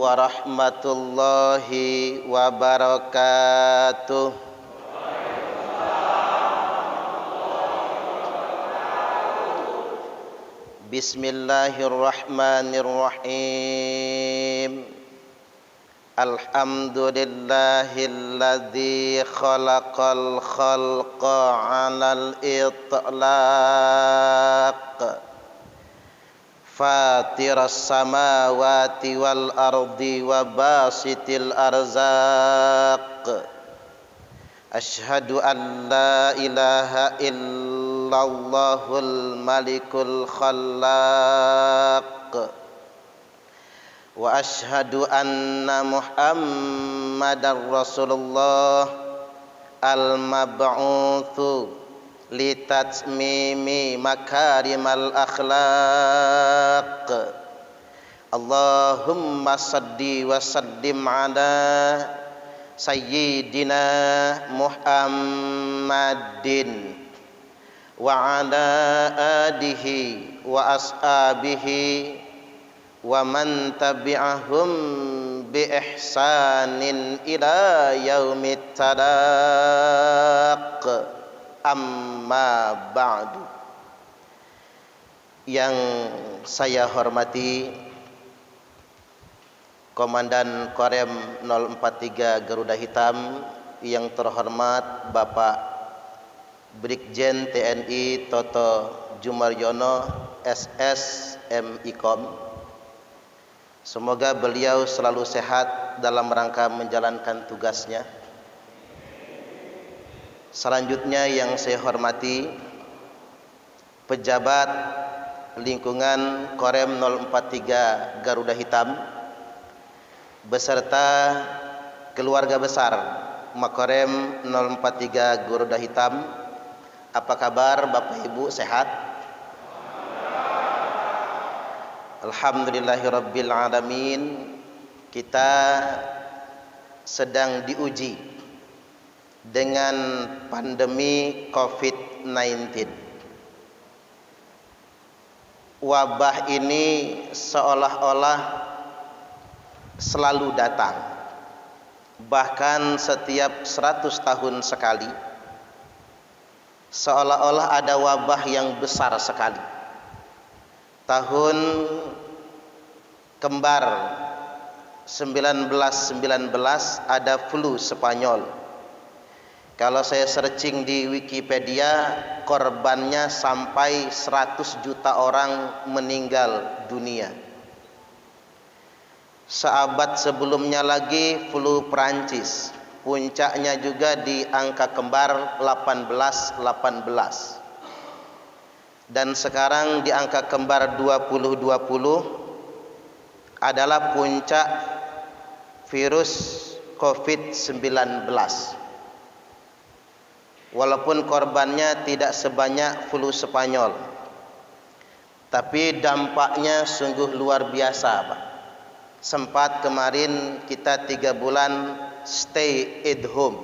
warahmatullahi wabarakatuh. Bismillahirrahmanirrahim. Alhamdulillahilladzi khalaqal khalqa 'alal itlaq. Fatiras samawati wal ardi wa basitil arzaq. Ashhadu an la ilaha illallahul malikul khallaq. Wa ashhadu anna Muhammadar Rasulullah al-mab'utsu litatmimi makarimal akhlaq. Allahumma salli wa sallim ala sayyidina Muhammadin wa ala alihi wa ashabihi wa man tabi'ahum bi ihsanin ila yaumit talaq. Amma ba'du. Yang saya hormati Komandan Korem 043 Garuda Hitam, yang terhormat Bapak Brigjen TNI Toto Jumaryono SS MIKOM. Semoga beliau selalu sehat dalam rangka menjalankan tugasnya. Selanjutnya yang saya hormati pejabat lingkungan Korem 043 Garuda Hitam beserta keluarga besar Makorem 043 Garuda Hitam. Apa kabar Bapak Ibu, sehat? Alhamdulillahirabbil alamin. Kita sedang diuji dengan pandemi COVID-19. Wabah ini seolah-olah selalu datang, bahkan setiap 100 tahun sekali. Seolah-olah ada wabah yang besar sekali. Tahun kembar 1919 ada flu Spanyol. Kalau saya searching di Wikipedia, korbannya sampai 100 juta orang meninggal dunia. Seabad sebelumnya lagi flu Prancis, puncaknya juga di angka kembar 18. Dan sekarang di angka kembar 2020 adalah puncak virus COVID-19. Walaupun korbannya tidak sebanyak flu Spanyol, tapi dampaknya sungguh luar biasa, Pak. Sempat kemarin kita 3 bulan stay at home.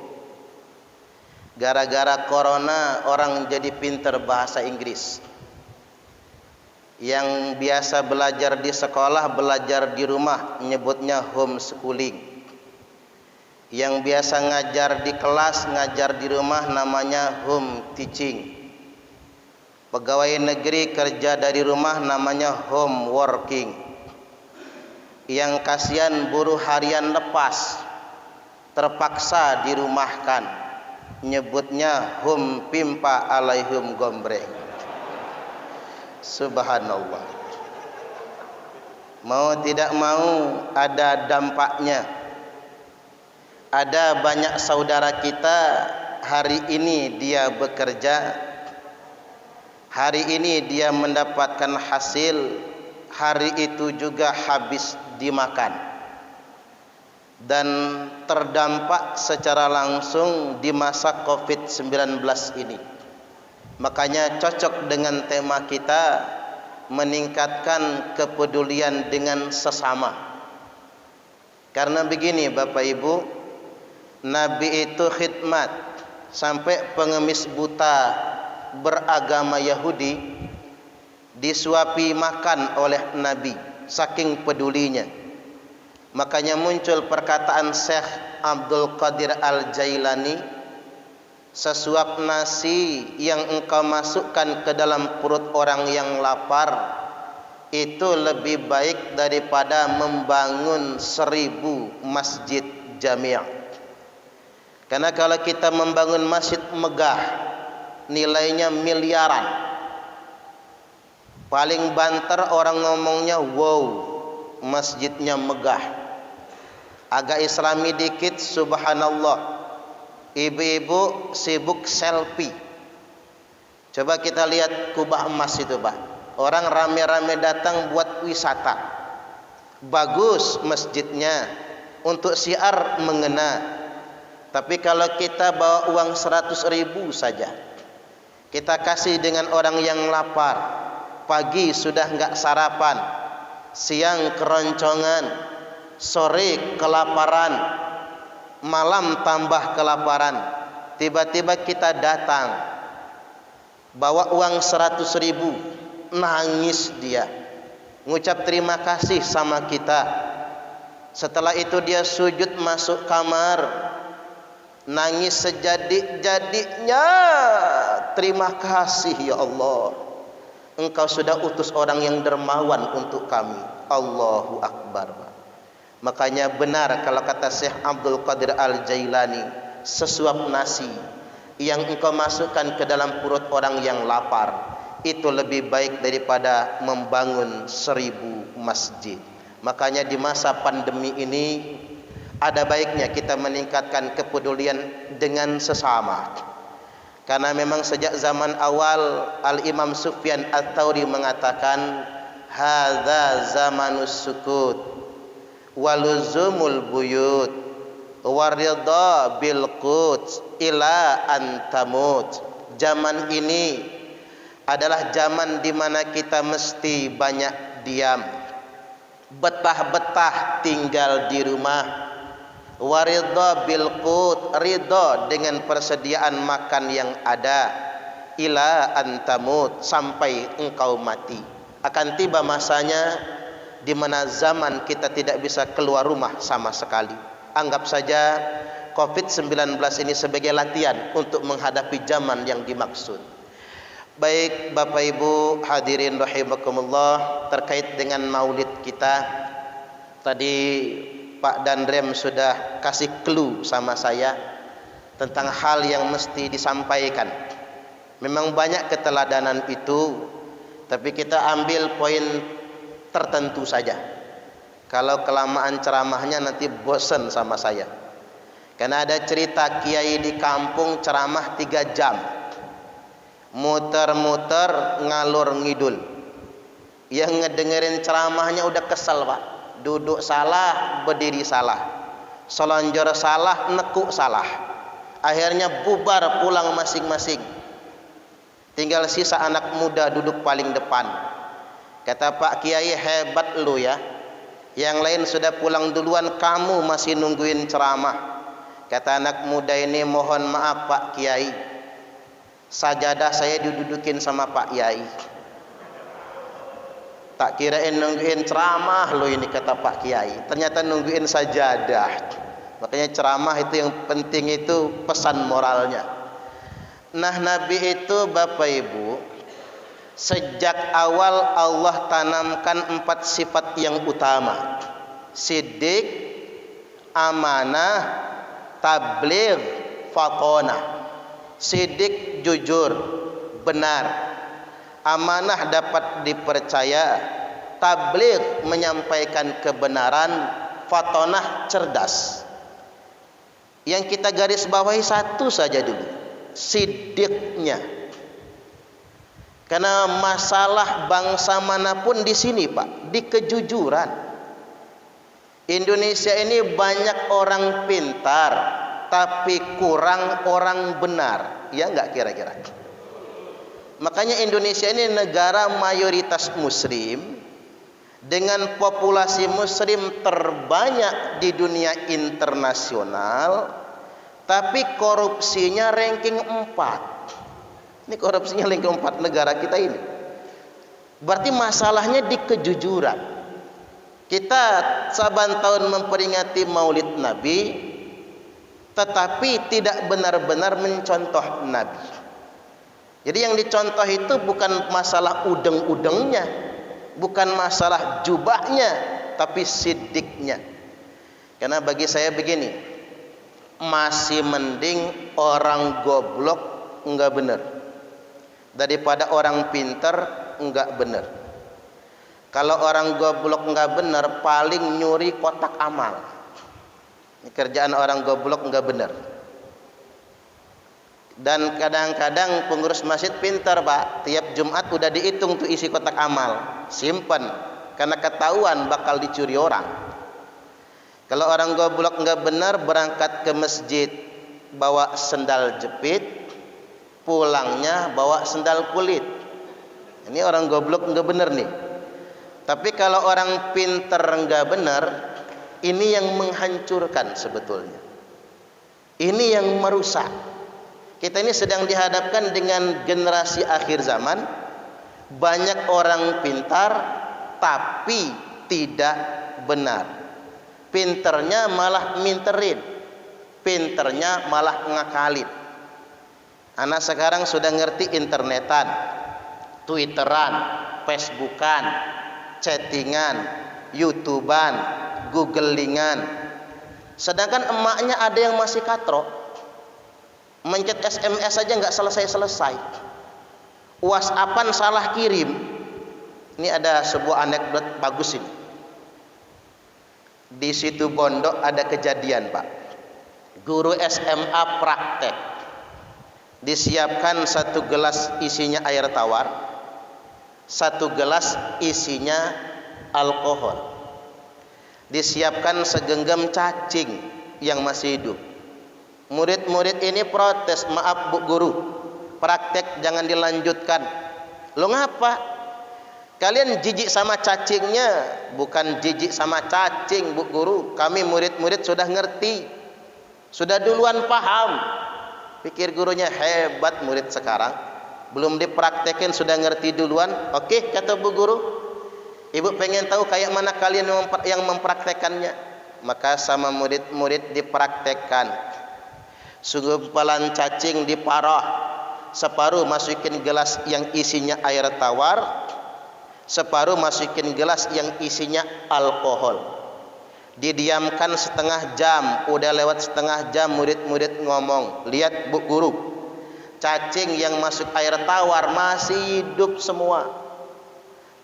Gara-gara corona orang jadi pinter bahasa Inggris. Yang biasa belajar di sekolah, belajar di rumah, nyebutnya homeschooling. Yang biasa ngajar di kelas, ngajar di rumah, namanya home teaching. Pegawai negeri kerja dari rumah, namanya home working. Yang kasihan buruh harian lepas, terpaksa dirumahkan, nyebutnya home pimpa alaihum gombreng. Subhanallah. Mau tidak mau ada dampaknya. Ada banyak saudara kita hari ini dia bekerja, hari ini dia mendapatkan hasil, hari itu juga habis dimakan, dan terdampak secara langsung di masa COVID-19 ini. Makanya cocok dengan tema kita, meningkatkan kepedulian dengan sesama. Karena begini Bapak Ibu, Nabi itu khidmat sampai pengemis buta beragama Yahudi disuapi makan oleh Nabi, saking pedulinya. Makanya muncul perkataan Syekh Abdul Qadir Al-Jailani, sesuap nasi yang engkau masukkan ke dalam perut orang yang lapar itu lebih baik daripada membangun 1000 masjid jami'. Karena kalau kita membangun masjid megah, nilainya miliaran, paling banter orang ngomongnya wow, masjidnya megah. Agak islami dikit, subhanallah, ibu-ibu sibuk selfie. Coba kita lihat Kubah Emas itu, Pak. Orang rame-rame datang buat wisata. Bagus masjidnya untuk syiar mengena. Tapi kalau kita bawa uang 100.000 saja, kita kasih dengan orang yang lapar, pagi sudah enggak sarapan, siang keroncongan, sore kelaparan, malam tambah kelaparan, tiba-tiba kita datang bawa uang 100.000, nangis dia, ngucap terima kasih sama kita. Setelah itu dia sujud masuk kamar, nangis sejadi-jadinya, terima kasih ya Allah, engkau sudah utus orang yang dermawan untuk kami. Allahu Akbar. Makanya benar kalau kata Syekh Abdul Qadir Al-Jailani, sesuap nasi yang engkau masukkan ke dalam perut orang yang lapar itu lebih baik daripada membangun 1000 masjid. Makanya di masa pandemi ini ada baiknya kita meningkatkan kepedulian dengan sesama. Karena memang sejak zaman awal Al-Imam Sufyan Ats-Tsauri mengatakan, hadza zamanus sukut waluzumul buyut waridha bil quds ila antamut. Zaman ini adalah zaman di mana kita mesti banyak diam, betah-betah tinggal di rumah. Waridha bil qut, ridha dengan persediaan makan yang ada, ila antamut, sampai engkau mati. Akan tiba masanya di mana zaman kita tidak bisa keluar rumah sama sekali. Anggap saja COVID-19 ini sebagai latihan untuk menghadapi zaman yang dimaksud. Baik Bapak Ibu hadirin rahimakumullah, terkait dengan maulid kita tadi Pak Dandrem sudah kasih clue sama saya tentang hal yang mesti disampaikan. Memang banyak keteladanan itu, tapi kita ambil poin tertentu saja. Kalau kelamaan ceramahnya nanti bosan sama saya. Karena ada cerita kiai di kampung ceramah 3 jam, muter-muter ngalur ngidul. Yang ngedengerin ceramahnya udah kesel, Pak. Duduk salah, berdiri salah, selonjor salah, nekuk salah. Akhirnya bubar pulang masing-masing. Tinggal sisa anak muda duduk paling depan. Kata Pak Kiai, hebat lu ya, yang lain sudah pulang duluan, kamu masih nungguin ceramah. Kata anak muda ini, mohon maaf Pak Kiai, sajadah saya didudukin sama Pak Kiai. Tak kirain nungguin ceramah lo ini, kata Pak Kiai, ternyata nungguin sajadah. Makanya ceramah itu yang penting itu pesan moralnya. Nah, Nabi itu Bapak Ibu, sejak awal Allah tanamkan 4 sifat yang utama: siddiq, amanah, tabligh, fatonah. Siddiq jujur, benar. Amanah dapat dipercaya. Tabligh menyampaikan kebenaran. Fatonah cerdas. Yang kita garis bawahi satu saja dulu, siddiqnya. Karena masalah bangsa manapun di sini, Pak, di kejujuran. Indonesia ini banyak orang pintar, tapi kurang orang benar. Ya enggak kira-kira? Makanya Indonesia ini negara mayoritas muslim, dengan populasi muslim terbanyak di dunia internasional, tapi korupsinya ranking 4. Ini korupsinya ranking 4 negara kita ini. Berarti masalahnya di kejujuran. Kita saban tahun memperingati Maulid Nabi, tetapi tidak benar-benar mencontoh Nabi. Jadi yang dicontoh itu bukan masalah udeng-udengnya, bukan masalah jubahnya, tapi sidiknya. Karena bagi saya begini, masih mending orang goblok enggak benar daripada orang pintar enggak benar. Kalau orang goblok enggak benar, paling nyuri kotak amal. Ini kerjaan orang goblok enggak benar. Dan kadang-kadang pengurus masjid pintar, Pak. Tiap Jumat udah dihitung tuh isi kotak amal, simpen, karena ketahuan bakal dicuri orang. Kalau orang goblok enggak benar, berangkat ke masjid bawa sendal jepit, pulangnya bawa sendal kulit. Ini orang goblok enggak benar nih. Tapi kalau orang pintar enggak benar, ini yang menghancurkan sebetulnya. Ini yang merusak. Kita ini sedang dihadapkan dengan generasi akhir zaman. Banyak orang pintar tapi tidak benar. Pinternya malah minterin, pinternya malah ngakalin. Anak sekarang sudah ngerti internetan, twitteran, facebookan, chattingan, youtuban, googlingan. Sedangkan emaknya ada yang masih katro, mencet SMS aja nggak selesai-selesai, WhatsAppan salah kirim. Ini ada sebuah anekdot bagus ini. Di situ Bondo ada kejadian, Pak. Guru SMA praktek, disiapkan satu gelas isinya air tawar, satu gelas isinya alkohol, disiapkan segenggam cacing yang masih hidup. Murid-murid ini protes, maaf Bu Guru, praktek jangan dilanjutkan. Lo ngapa? Kalian jijik sama cacingnya? Bukan jijik sama cacing Bu Guru, kami murid-murid sudah ngerti, sudah duluan paham. Pikir gurunya hebat, murid sekarang belum dipraktekin sudah ngerti duluan. Oke, kata Bu Guru, Ibu pengen tahu kayak mana kalian yang mempraktekannya? Maka sama murid-murid dipraktekkan. Segumpalan cacing diparah, separuh masukin gelas yang isinya air tawar, separuh masukin gelas yang isinya alkohol. Didiamkan setengah jam. Udah lewat setengah jam, murid-murid ngomong, lihat Bu Guru, cacing yang masuk air tawar masih hidup semua,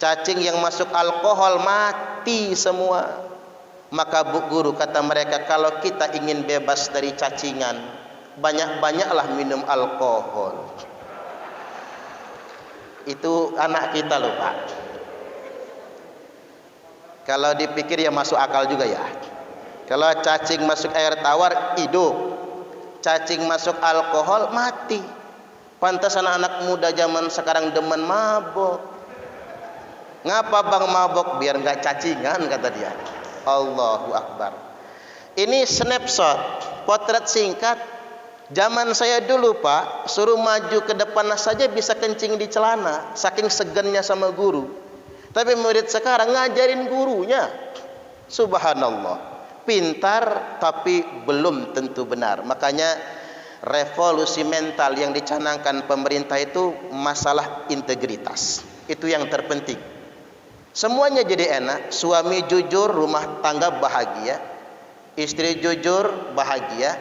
cacing yang masuk alkohol mati semua. Maka Bu Guru, kata mereka, kalau kita ingin bebas dari cacingan, banyak-banyaklah minum alkohol. Itu anak kita loh, Pak. Kalau dipikir ya masuk akal juga ya. Kalau cacing masuk air tawar hidup, cacing masuk alkohol mati. Pantas anak-anak muda zaman sekarang demen mabok. Ngapa bang mabok? Biar nggak cacingan, kata dia. Allahu Akbar. Ini snapshot, potret singkat. Zaman saya dulu, Pak, suruh maju ke depan saja bisa kencing di celana, saking segannya sama guru. Tapi murid sekarang ngajarin gurunya. Subhanallah. Pintar tapi belum tentu benar. Makanya revolusi mental yang dicanangkan pemerintah itu masalah integritas. Itu yang terpenting. Semuanya jadi enak. Suami jujur, rumah tangga bahagia. Istri jujur, bahagia.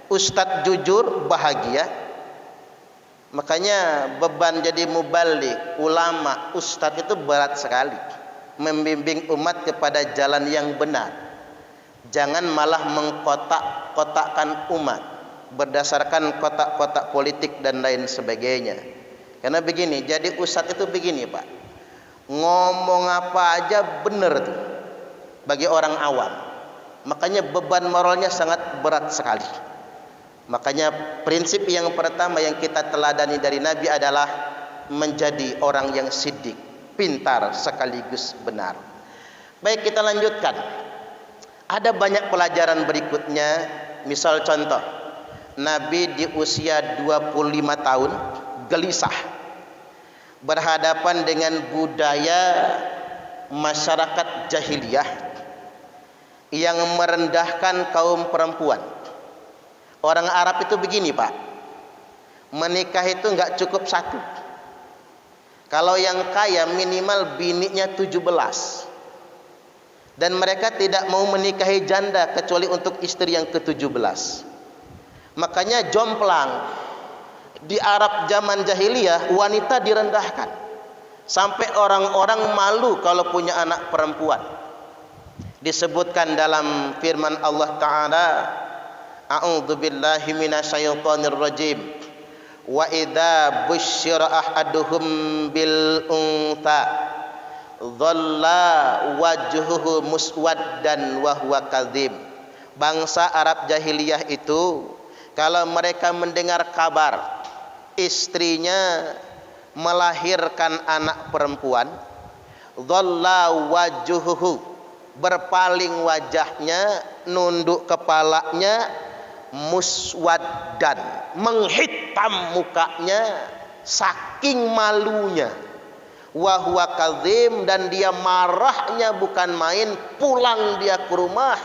Ustadz jujur, bahagia. Makanya beban jadi mubalik, ulama, ustadz itu berat sekali. Membimbing umat kepada jalan yang benar. Jangan malah mengkotak-kotakkan umat berdasarkan kotak-kotak politik dan lain sebagainya. Karena begini, jadi ustadz itu begini, Pak. Ngomong apa aja benar tuh bagi orang awam. Makanya beban moralnya sangat berat sekali. Makanya prinsip yang pertama yang kita teladani dari Nabi adalah menjadi orang yang sidik, pintar sekaligus benar. Baik, kita lanjutkan. Ada banyak pelajaran berikutnya. Misal contoh, Nabi di usia 25 tahun gelisah berhadapan dengan budaya masyarakat jahiliyah yang merendahkan kaum perempuan. Orang Arab itu begini Pak, menikah itu nggak cukup satu. Kalau yang kaya minimal bininya 17. Dan mereka tidak mau menikahi janda kecuali untuk istri yang ke-17. Makanya jomplang. Di Arab zaman jahiliyah wanita direndahkan. Sampai orang-orang malu kalau punya anak perempuan. Disebutkan dalam firman Allah Ta'ala, A'udzubillahi minasyaitonir rajim. Wa idza busyira ahaduhum bil unta dhalla wajhuhu muswaddan wa huwa kadzib. Bangsa Arab jahiliyah itu kalau mereka mendengar kabar istrinya melahirkan anak perempuan, dhalla wajhuhu, berpaling wajahnya, nunduk kepalanya, muswaddan, menghitam mukanya saking malunya, wa huwa kadzim, dan dia marahnya bukan main. Pulang dia ke rumah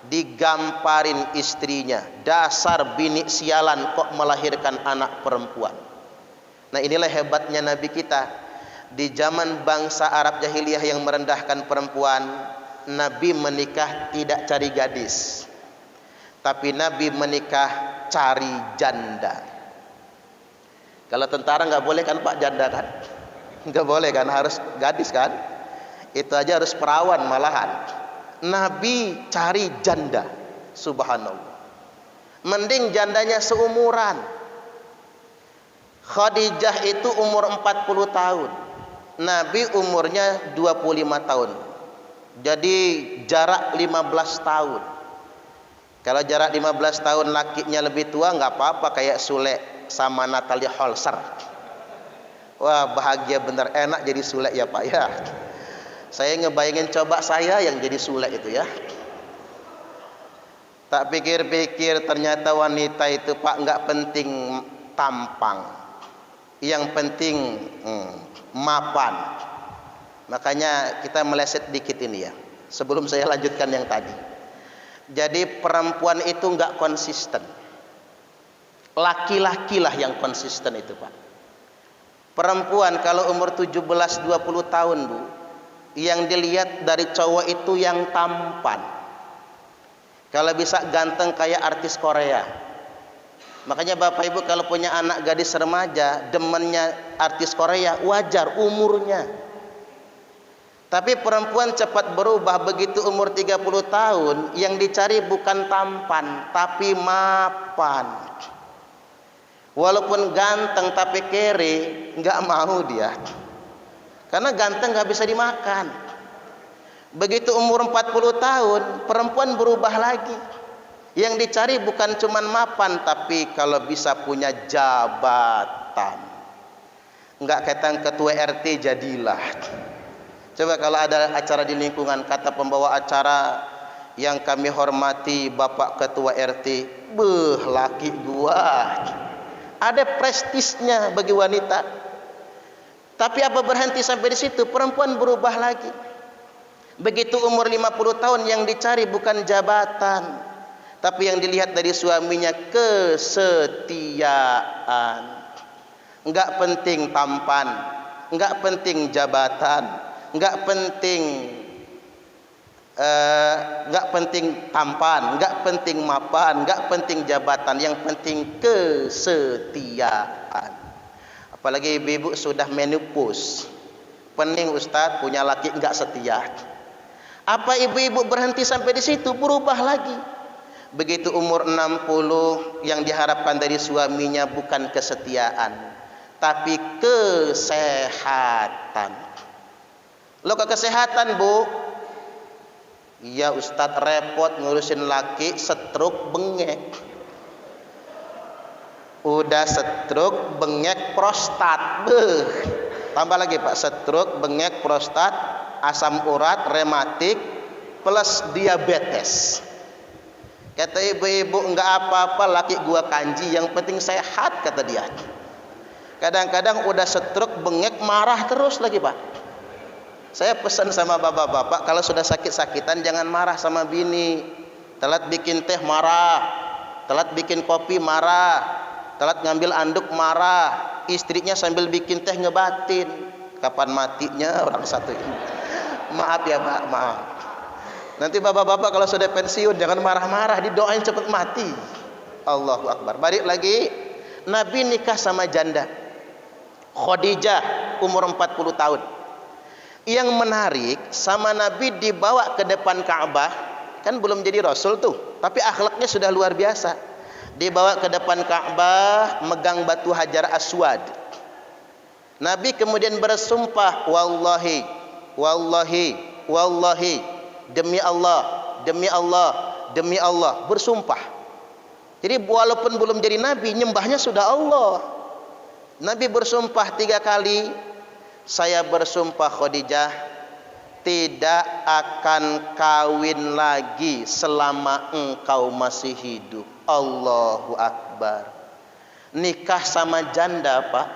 digamparin istrinya, dasar bini sialan kok melahirkan anak perempuan. Nah, inilah hebatnya Nabi kita. Di zaman bangsa Arab jahiliyah yang merendahkan perempuan, Nabi menikah tidak cari gadis, tapi Nabi menikah cari janda. Kalau tentara nggak boleh kan Pak, janda kan? Nggak boleh kan, harus gadis kan? Itu aja harus perawan malahan. Nabi cari janda, subhanallah. Mending jandanya seumuran. Khadijah itu umur 40 tahun. Nabi umurnya 25 tahun. Jadi jarak 15 tahun. Kalau jarak 15 tahun lakinya lebih tua nggak apa-apa, kayak Sule sama Natalie Holzer. Wah, bahagia bener, enak jadi Sule ya Pak ya. Saya ngebayangin coba saya yang jadi Sule itu ya. Tak pikir-pikir ternyata wanita itu Pak nggak penting tampang, yang penting mapan. Makanya kita meleset dikit ini ya, sebelum saya lanjutkan yang tadi. Jadi perempuan itu nggak konsisten, laki-lakilah yang konsisten itu Pak. Perempuan kalau umur 17-20 tahun Bu, yang dilihat dari cowok itu yang tampan. Kalau bisa ganteng kayak artis Korea. Makanya Bapak Ibu kalau punya anak gadis remaja, demennya artis Korea, wajar umurnya. Tapi perempuan cepat berubah. Begitu umur 30 tahun, yang dicari bukan tampan, tapi mapan. Walaupun ganteng tapi kere, nggak mau dia. Karena ganteng nggak bisa dimakan. Begitu umur 40 tahun, perempuan berubah lagi. Yang dicari bukan cuman mapan, tapi kalau bisa punya jabatan. Nggak kaitan ketua RT jadilah. Coba kalau ada acara di lingkungan, kata pembawa acara, yang kami hormati Bapak Ketua RT, beuh laki gua. Ada prestisnya bagi wanita. Tapi apa berhenti sampai di situ? Perempuan berubah lagi. Begitu umur 50 tahun, yang dicari bukan jabatan, tapi yang dilihat dari suaminya kesetiaan. Enggak penting tampan, enggak penting jabatan, enggak penting tampan, enggak penting mapan, enggak penting jabatan, yang penting kesetiaan. Apalagi ibu-ibu sudah menopause, pening Ustadz punya laki enggak setia. Apa ibu-ibu berhenti sampai di situ? Berubah lagi. Begitu umur 60, yang diharapkan dari suaminya bukan kesetiaan, tapi kesehatan. Lo ke kesehatan Bu? Iya Ustadz, repot ngurusin laki, stroke, bengek. Udah stroke, bengek, prostat. Beuh. Tambah lagi Pak, stroke, bengek, prostat, asam urat, rematik, plus diabetes. Kata ibu-ibu, enggak apa-apa laki gua kanji, yang penting sehat, kata dia. Kadang-kadang udah stroke, bengek, marah terus lagi Pak. Saya pesan sama bapak-bapak, kalau sudah sakit-sakitan jangan marah sama bini. Telat bikin teh marah, telat bikin kopi marah, telat ngambil anduk marah, istrinya sambil bikin teh ngebatin. Kapan matinya orang satu ini? Maaf ya Pak, maaf. Nanti bapak-bapak kalau sudah pensiun jangan marah-marah, didoain cepat mati. Allahu Akbar. Balik lagi, Nabi nikah sama janda Khadijah umur 40 tahun. Yang menarik, sama Nabi dibawa ke depan Ka'bah, kan belum jadi Rasul tuh, tapi akhlaknya sudah luar biasa. Dibawa ke depan Ka'bah, megang batu Hajar Aswad. Nabi kemudian bersumpah, wallahi, wallahi, wallahi, demi Allah, demi Allah, demi Allah, bersumpah. Jadi walaupun belum jadi Nabi, nyembahnya sudah Allah. Nabi bersumpah 3 kali, saya bersumpah Khadijah tidak akan kawin lagi selama engkau masih hidup. Allahu Akbar. Nikah sama janda Pak,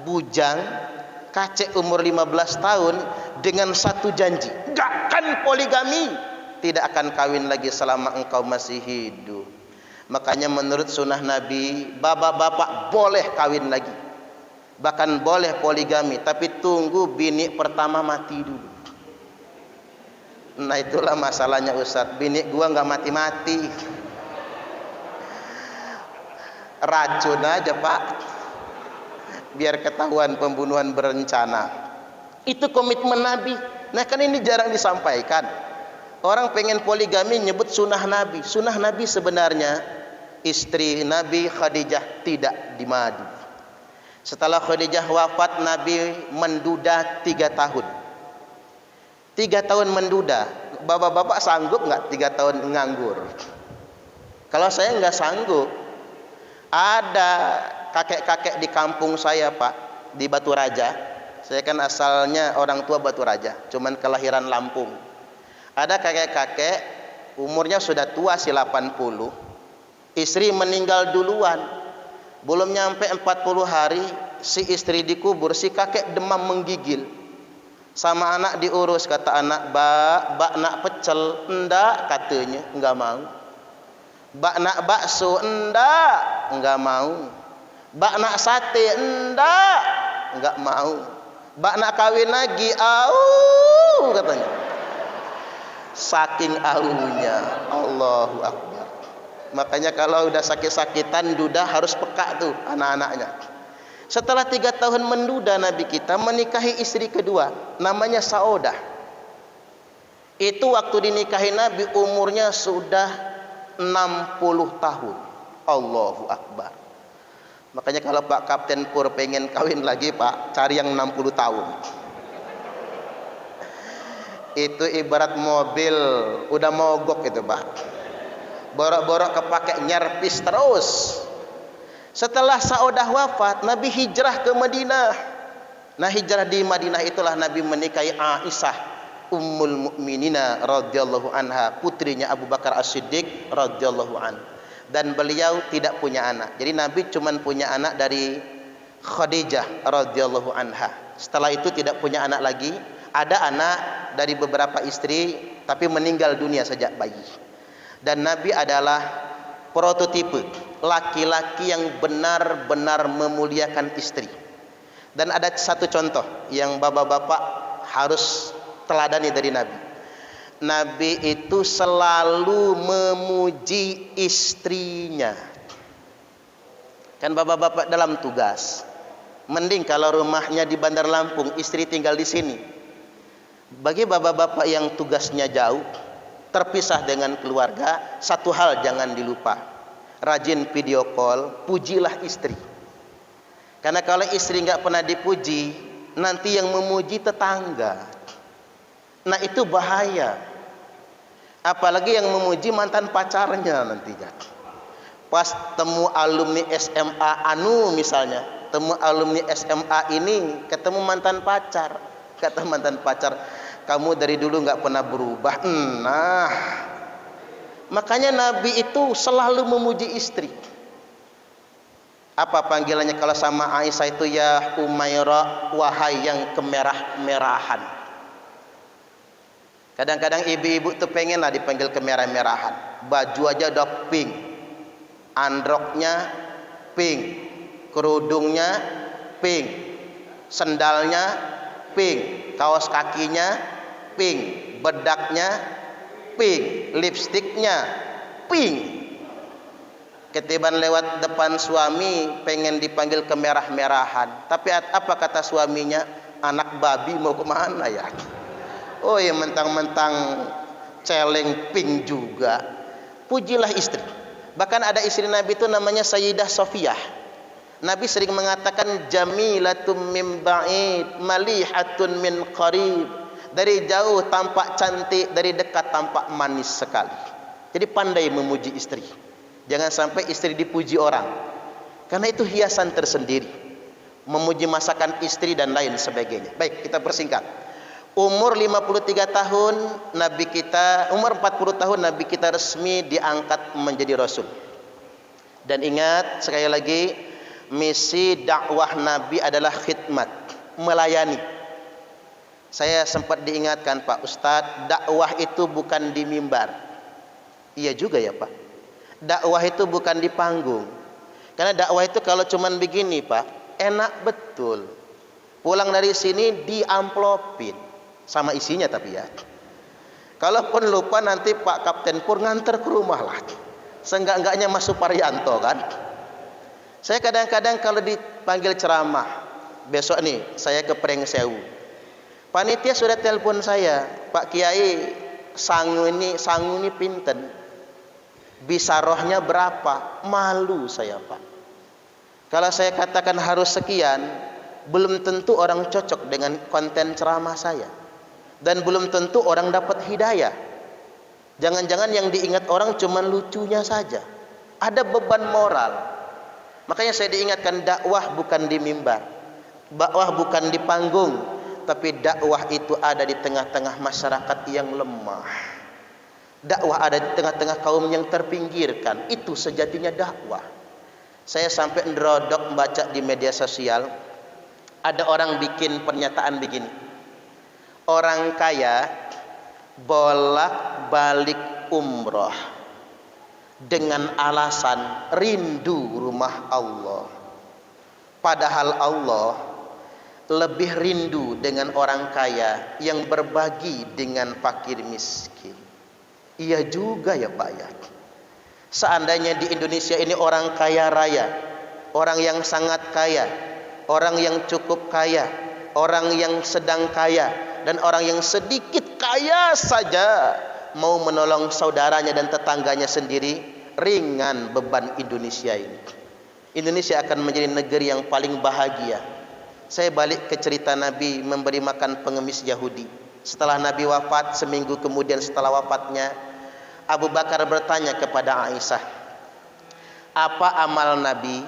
bujang, kacek umur 15 tahun dengan satu janji, gak akan poligami, tidak akan kawin lagi selama engkau masih hidup. Makanya menurut sunnah Nabi, bapak-bapak boleh kawin lagi, bahkan boleh poligami, tapi tunggu bini pertama mati dulu. Nah itulah masalahnya Ustadz, bini gua nggak mati-mati, racun aja Pak, biar ketahuan pembunuhan berencana. Itu komitmen Nabi. Nah kan ini jarang disampaikan. Orang pengen poligami nyebut sunnah Nabi. Sunnah Nabi sebenarnya istri Nabi Khadijah tidak dimadu. Setelah Khadijah wafat, Nabi menduda 3 tahun. 3 tahun menduda. Bapak-bapak sanggup nggak 3 tahun nganggur? Kalau saya nggak sanggup. Ada kakek-kakek di kampung saya Pak, di Batu Raja. Saya kan asalnya orang tua Batu Raja, cuman kelahiran Lampung. Ada kakek-kakek umurnya sudah tua sih 80. Istri meninggal duluan. Belum nyampe 40 hari si istri dikubur, si kakek demam menggigil. Sama anak diurus, kata anak, bak nak pecel, enggak katanya, enggak mau. Bak nak bakso, enggak mau. Bak nak sate, enggak mau. Bak nak kawin lagi, au katanya. Saking aunya, Allahu Akbar. Makanya kalau udah sakit-sakitan duda harus peka tuh anak-anaknya. Setelah 3 tahun menduda, Nabi kita menikahi istri kedua, namanya Saudah. Itu waktu dinikahi Nabi umurnya sudah 60 tahun. Allahu Akbar. Makanya kalau Pak Kapten Pur pengen kawin lagi Pak, cari yang 60 tahun. Itu ibarat mobil udah mogok itu Pak, borok-borok kepake nyerpis terus. Setelah Saudah wafat, Nabi hijrah ke Madinah. Nah hijrah di Madinah itulah Nabi menikahi Aisyah Ummul Mukminina radhiyallahu anha, putrinya Abu Bakar As-Siddiq radhiyallahu an. Dan beliau tidak punya anak. Jadi Nabi cuma punya anak dari Khadijah radhiyallahu anha. Setelah itu tidak punya anak lagi. Ada anak dari beberapa istri, tapi meninggal dunia sejak bayi. Dan Nabi adalah prototipe laki-laki yang benar-benar memuliakan istri. Dan ada satu contoh yang bapak-bapak harus teladani dari Nabi. Nabi itu selalu memuji istrinya. Kan bapak-bapak dalam tugas, mending kalau rumahnya di Bandar Lampung, istri tinggal di sini. Bagi bapak-bapak yang tugasnya jauh, terpisah dengan keluarga, satu hal jangan dilupa, rajin video call, pujilah istri. Karena kalau istri nggak pernah dipuji, nanti yang memuji tetangga. Nah itu bahaya. Apalagi yang memuji mantan pacarnya nantinya. Pas temu alumni SMA anu misalnya, temu alumni SMA ini ketemu mantan pacar, kata mantan pacar, kamu dari dulu nggak pernah berubah. Nah, makanya Nabi itu selalu memuji istri. Apa panggilannya kalau sama Aisyah itu, ya Umairah, wahai yang kemerah-merahan. Kadang-kadang ibu-ibu tuh pengen lah dipanggil kemerah-merahan. Baju aja udah pink, androknya pink, kerudungnya pink, sendalnya pink, kaos kakinya pink, bedaknya pink, lipstiknya pink. Ketiban lewat depan suami pengen dipanggil kemerah-merahan, tapi apa kata suaminya? Anak babi mau kemana ya? Oh ya, mentang-mentang celeng pink juga. Pujilah istri. Bahkan ada istri Nabi itu namanya Sayyidah Sofiyah. Nabi sering mengatakan jamilatum min ba'id, malihatun min qarib. Dari jauh tampak cantik, dari dekat tampak manis sekali. Jadi pandai memuji istri. Jangan sampai istri dipuji orang, karena itu hiasan tersendiri. Memuji masakan istri dan lain sebagainya. Baik, kita persingkat. Umur 53 tahun Nabi kita, umur 40 tahun Nabi kita resmi diangkat menjadi Rasul. Dan ingat sekali lagi, misi dakwah Nabi adalah khidmat, melayani. Saya sempat diingatkan, Pak Ustadz, dakwah itu bukan di mimbar. Iya juga ya Pak. Dakwah itu bukan di panggung. Karena dakwah itu kalau cuman begini Pak, enak betul. Pulang dari sini diamplopin sama isinya, tapi ya, kalaupun lupa nanti Pak Kapten Pur nganter ke rumah lah. Seenggak-enggaknya Mas Suparyanto kan. Saya kadang-kadang kalau dipanggil ceramah, besok nih saya ke Preng Sewu, panitia sudah telepon saya, Pak Kiai, sangu ini pinten, bisa rohnya berapa? Malu saya Pak. Kalau saya katakan harus sekian, belum tentu orang cocok dengan konten ceramah saya. Dan belum tentu orang dapat hidayah. Jangan-jangan yang diingat orang cuma lucunya saja. Ada beban moral. Makanya saya diingatkan, dakwah bukan di mimbar, dakwah bukan di panggung, tapi dakwah itu ada di tengah-tengah masyarakat yang lemah. Dakwah ada di tengah-tengah kaum yang terpinggirkan. Itu sejatinya dakwah. Saya sampai nerodok membaca di media sosial, ada orang bikin pernyataan begini. Orang kaya bolak-balik umroh dengan alasan rindu rumah Allah. Padahal Allah lebih rindu dengan orang kaya yang berbagi dengan fakir miskin. Iya juga ya Pak ya. Seandainya di Indonesia ini orang kaya raya, orang yang sangat kaya, orang yang cukup kaya, orang yang sedang kaya, dan orang yang sedikit kaya saja mau menolong saudaranya dan tetangganya sendiri, ringan beban Indonesia ini. Indonesia akan menjadi negeri yang paling bahagia. Saya balik ke cerita Nabi memberi makan pengemis Yahudi. Setelah Nabi wafat, seminggu kemudian setelah wafatnya, Abu Bakar bertanya kepada Aisyah, apa amal Nabi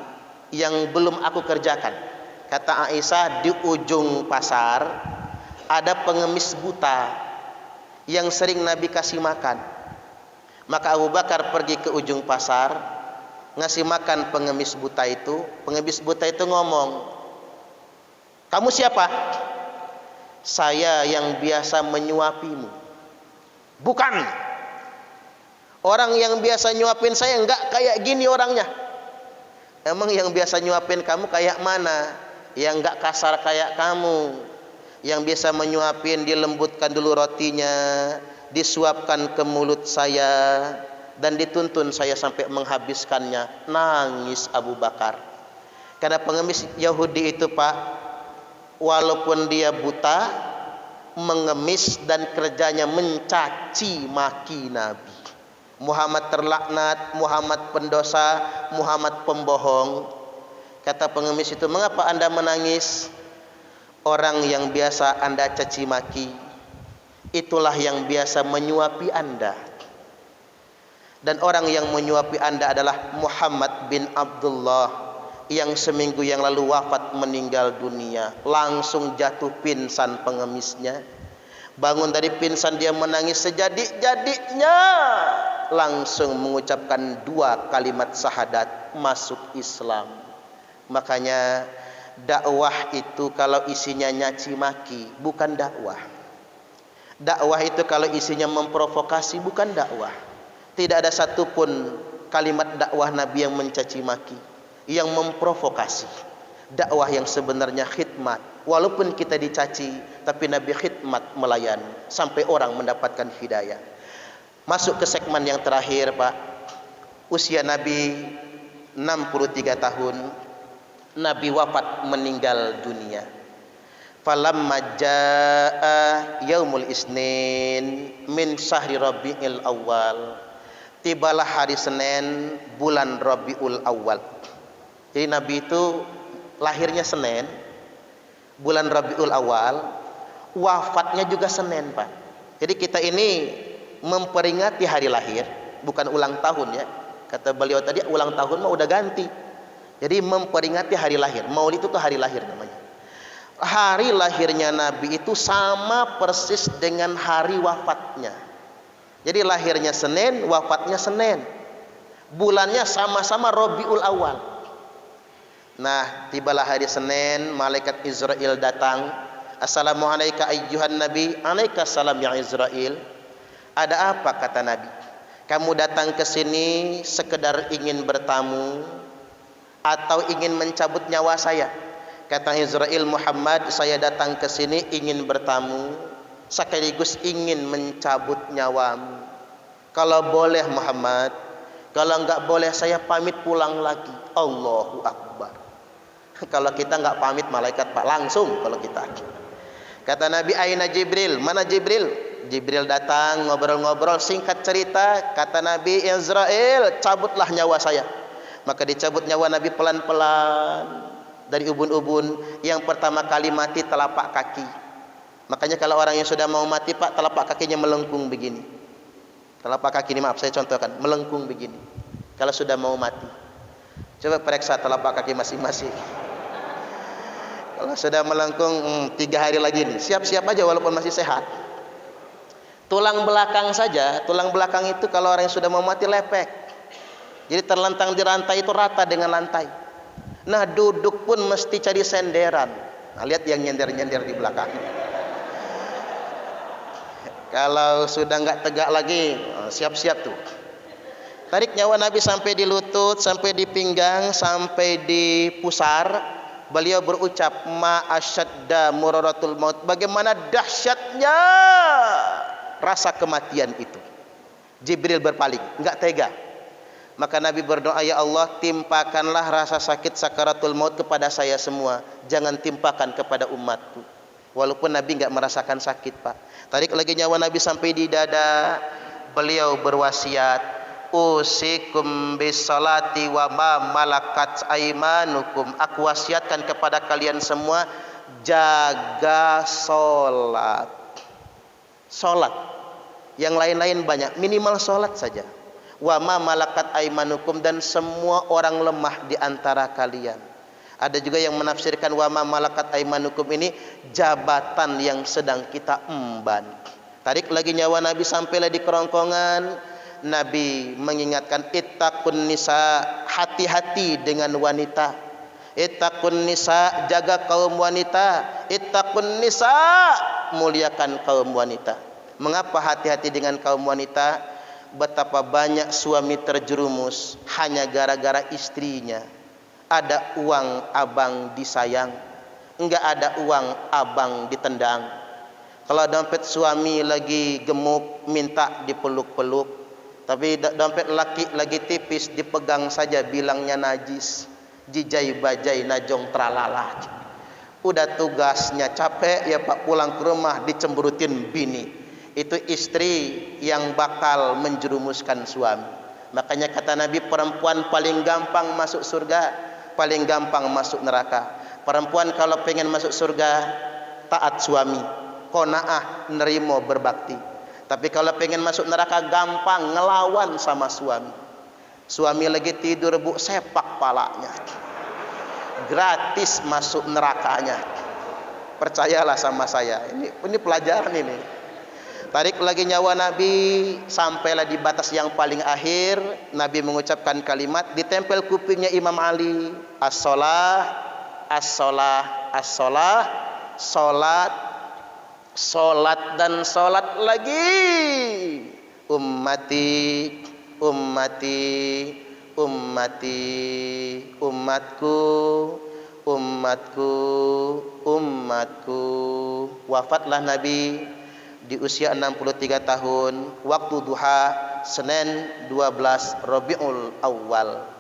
yang belum aku kerjakan? Kata Aisyah, di ujung pasar ada pengemis buta yang sering Nabi kasih makan. Maka Abu Bakar pergi ke ujung pasar, ngasih makan pengemis buta itu. Pengemis buta itu ngomong, kamu siapa? Saya yang biasa menyuapimu. Bukan. Orang yang biasa nyuapin saya enggak kayak gini orangnya. Emang yang biasa nyuapin kamu kayak mana? Yang enggak kasar kayak kamu. Yang biasa menyuapin, dilembutkan dulu rotinya, disuapkan ke mulut saya, dan dituntun saya sampai menghabiskannya. Nangis Abu Bakar. Karena pengemis Yahudi itu Pak, walaupun dia buta, mengemis dan kerjanya mencaci maki Nabi. Muhammad terlaknat, Muhammad pendosa, Muhammad pembohong. Kata pengemis itu, mengapa Anda menangis? Orang yang biasa Anda caci maki, itulah yang biasa menyuapi Anda. Dan orang yang menyuapi Anda adalah Muhammad bin Abdullah, yang seminggu yang lalu wafat meninggal dunia. Langsung jatuh pingsan pengemisnya. Bangun dari pingsan dia menangis sejadi-jadinya, langsung mengucapkan 2 kalimat syahadat, masuk Islam. Makanya dakwah itu kalau isinya nyaci maki bukan dakwah. Dakwah itu kalau isinya memprovokasi bukan dakwah. Tidak ada satupun kalimat dakwah Nabi yang mencaci maki, yang memprovokasi. Dakwah yang sebenarnya khidmat. Walaupun kita dicaci, tapi Nabi khidmat melayani sampai orang mendapatkan hidayah. Masuk ke segmen yang terakhir, Pak. Usia Nabi 63 tahun. Nabi wafat, meninggal dunia. Falamma jaa yaumul isnin min syahri Rabiul Awal. Tibalah hari Senin bulan Rabiul Awal. Jadi Nabi itu lahirnya Senin, bulan Rabiul Awal, wafatnya juga Senin, Pak. Jadi kita ini memperingati hari lahir, bukan ulang tahun ya. Kata beliau tadi ulang tahun mah udah ganti. Jadi memperingati hari lahir. Maulid itu tuh hari lahir namanya. Hari lahirnya Nabi itu sama persis dengan hari wafatnya. Jadi lahirnya Senin, wafatnya Senin. Bulannya sama-sama Rabiul Awal. Nah, tibalah hari Senin, malaikat Israel datang. Assalamualaikum ayyuhan nabi. Alaikassalam ya Israel. Ada apa, kata Nabi? Kamu datang ke sini sekedar ingin bertamu atau ingin mencabut nyawa saya? Kata Israel, Muhammad, saya datang ke sini ingin bertamu sekaligus ingin mencabut nyawamu. Kalau boleh Muhammad, kalau enggak boleh saya pamit pulang lagi. Allahu Akbar. Kalau kita enggak pamit malaikat, Pak, langsung kalau kita. Kata Nabi, aina Jibril? Mana Jibril? Jibril datang, ngobrol-ngobrol, singkat cerita, kata Nabi, Israel, cabutlah nyawa saya. Maka dicabut nyawa Nabi pelan-pelan. Dari ubun-ubun, yang pertama kali mati telapak kaki. Makanya kalau orang yang sudah mau mati, Pak, telapak kakinya melengkung begini. Telapak kaki ini, maaf saya contohkan, melengkung begini. Kalau sudah mau mati, coba periksa telapak kaki masing-masing. Kalau sudah melengkung, 3 hari lagi nih, siap-siap aja walaupun masih sehat. Tulang belakang saja, tulang belakang itu kalau orang yang sudah mau mati lepek. Jadi terlentang di rantai itu rata dengan lantai. Nah, duduk pun mesti cari senderan. Nah, lihat yang nyender-nyender di belakang. Kalau sudah nggak tegak lagi, siap-siap tuh. Tarik nyawa Nabi sampai di lutut, sampai di pinggang, sampai di pusar. Beliau berucap, ma asyadda muraratul maut. Bagaimana dahsyatnya rasa kematian itu. Jibril berpaling, nggak tega. Maka Nabi berdoa, ya Allah, timpakanlah rasa sakit sakaratul maut kepada saya semua. Jangan timpakan kepada umatku. Walaupun Nabi enggak merasakan sakit, Pak. Tarik lagi nyawa Nabi sampai di dada. Beliau berwasiat, usikum bisolati wa ma malakat aimanukum. Aku wasiatkan kepada kalian semua, jaga solat. Solat. Yang lain-lain banyak, minimal solat saja. Wa ma malakat aimanukum, dan semua orang lemah di antara kalian. Ada juga yang menafsirkan wa ma malakat aimanukum ini jabatan yang sedang kita emban. Tarik lagi nyawa Nabi sampailah di kerongkongan. Nabi mengingatkan, ittaqun nisa, hati-hati dengan wanita. Ittaqun nisa, jaga kaum wanita. Ittaqun nisa, muliakan kaum wanita. Mengapa hati-hati dengan kaum wanita? Betapa banyak suami terjerumus hanya gara-gara istrinya. Ada uang abang disayang, enggak ada uang abang ditendang. Kalau dompet suami lagi gemuk minta dipeluk-peluk, tapi dompet laki lagi tipis dipegang saja bilangnya najis. Jijai bajai najong tralala. Udah tugasnya capek ya Pak, pulang ke rumah dicemberutin bini. Itu istri yang bakal menjerumuskan suami. Makanya kata Nabi, perempuan paling gampang masuk surga, paling gampang masuk neraka. Perempuan kalau pengen masuk surga, taat suami, qanaah, nerimo, berbakti. Tapi kalau pengen masuk neraka, gampang ngelawan sama suami. Suami lagi tidur, Bu, sepak palanya. Gratis masuk nerakanya. Percayalah sama saya. Ini pelajaran ini. Tarik lagi nyawa Nabi sampailah di batas yang paling akhir. Nabi mengucapkan kalimat, ditempel kupingnya Imam Ali, as-shalah, as-shalah, as-shalah, salat, Salat dan salat lagi. Ummati, ummati, ummati, umatku, umatku, umatku. Wafatlah Nabi di usia 63 tahun, waktu duha, Senin 12 Rabiul Awal.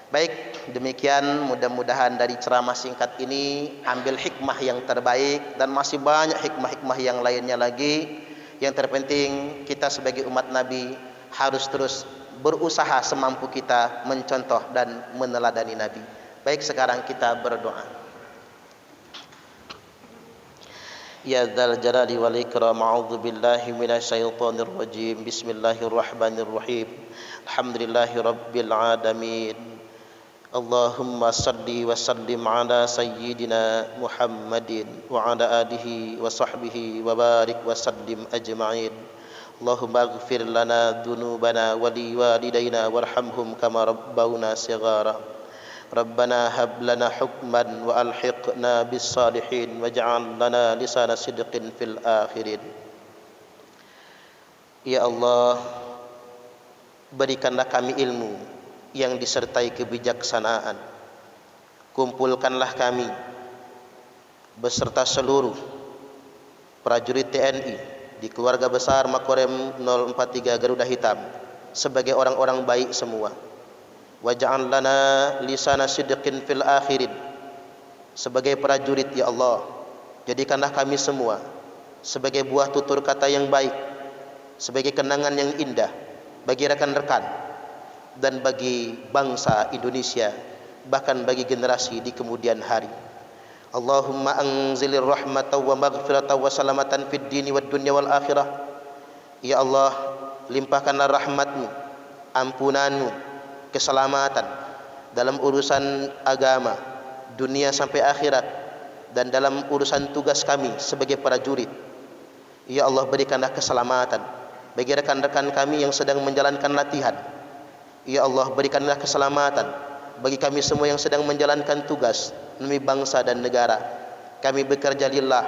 Baik, demikian mudah-mudahan dari ceramah singkat ini ambil hikmah yang terbaik, dan masih banyak hikmah-hikmah yang lainnya lagi. Yang terpenting kita sebagai umat Nabi harus terus berusaha semampu kita mencontoh dan meneladani Nabi. Baik, sekarang kita berdoa. Ya dzal jalali wal ikram, a'udzu billahi minasyaitonir rajim. Bismillahirrahmanirrahim. Alhamdulillahirabbil alamin. Allahumma salli wa sallim ala sayyidina Muhammadin wa ala alihi wa sahbihi wa barik wa sallim ajma'in. Allahumma ighfir lana dhunubana wa liwalidayna warhamhum kama rabbawna shighara. Rabbana hab lana hukman wa alhiqna bis salihin waj'al lana lisana sidqin fil akhirin. Ya Allah, berikanlah kami ilmu yang disertai kebijaksanaan. Kumpulkanlah kami beserta seluruh prajurit TNI di keluarga besar Makorem 043 Garuda Hitam sebagai orang-orang baik semua. Waj'al lana lisana sidqin fil akhirin. Sebagai prajurit, ya Allah, jadikanlah kami semua sebagai buah tutur kata yang baik, sebagai kenangan yang indah bagi rekan-rekan dan bagi bangsa Indonesia, bahkan bagi generasi di kemudian hari. Allahumma anzilir rahmatan wa maghfiratan wa salamatan fid dini wad dunya wal akhirah. Ya Allah, limpahkanlah rahmat-Mu, ampunan-Mu, keselamatan dalam urusan agama, dunia sampai akhirat, dan dalam urusan tugas kami sebagai prajurit. Ya Allah, berikanlah keselamatan bagi rekan-rekan kami yang sedang menjalankan latihan. Ya Allah, berikanlah keselamatan bagi kami semua yang sedang menjalankan tugas demi bangsa dan negara. Kami bekerja lillah,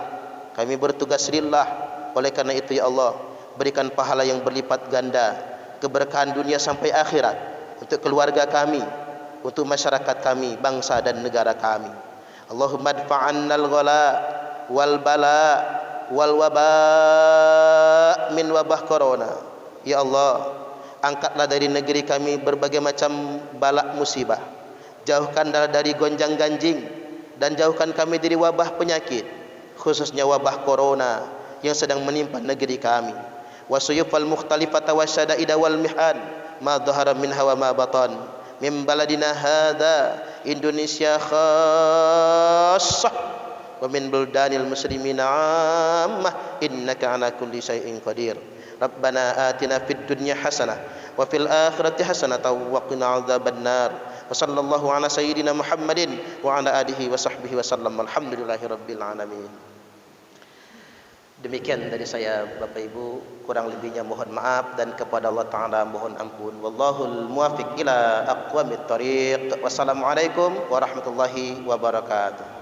kami bertugas lillah. Oleh karena itu, ya Allah, berikan pahala yang berlipat ganda, keberkahan dunia sampai akhirat untuk keluarga kami, untuk masyarakat kami, bangsa dan negara kami. Allahumma adfa'annal ghala wal bala wal waba min wabah corona. Ya Allah, angkatlah dari negeri kami berbagai macam balak musibah. Jauhkan dari gonjang ganjing dan jauhkan kami dari wabah penyakit, khususnya wabah corona yang sedang menimpa negeri kami. Wasuyufal mukhtalifata wasyada'ida wal mihan ma dhahara minha wa ma batan min baladina hadza Indonesia khassah wa min buldanil muslimina ammah innaka ala kulli syai'in qadir. Rabbana atina fid dunya hasanah wa fil akhirati hasanah wa qina adzabannar. Wa sallallahu ala sayyidina Muhammadin wa ala alihi wa sahbihi wa sallam. Alhamdulillahirabbil alamin. Demikian dari saya, Bapak Ibu, kurang lebihnya mohon maaf, dan kepada Allah Ta'ala mohon ampun. Wallahul muwaffiq ila aqwamit thariq. Wassalamualaikum warahmatullahi wabarakatuh.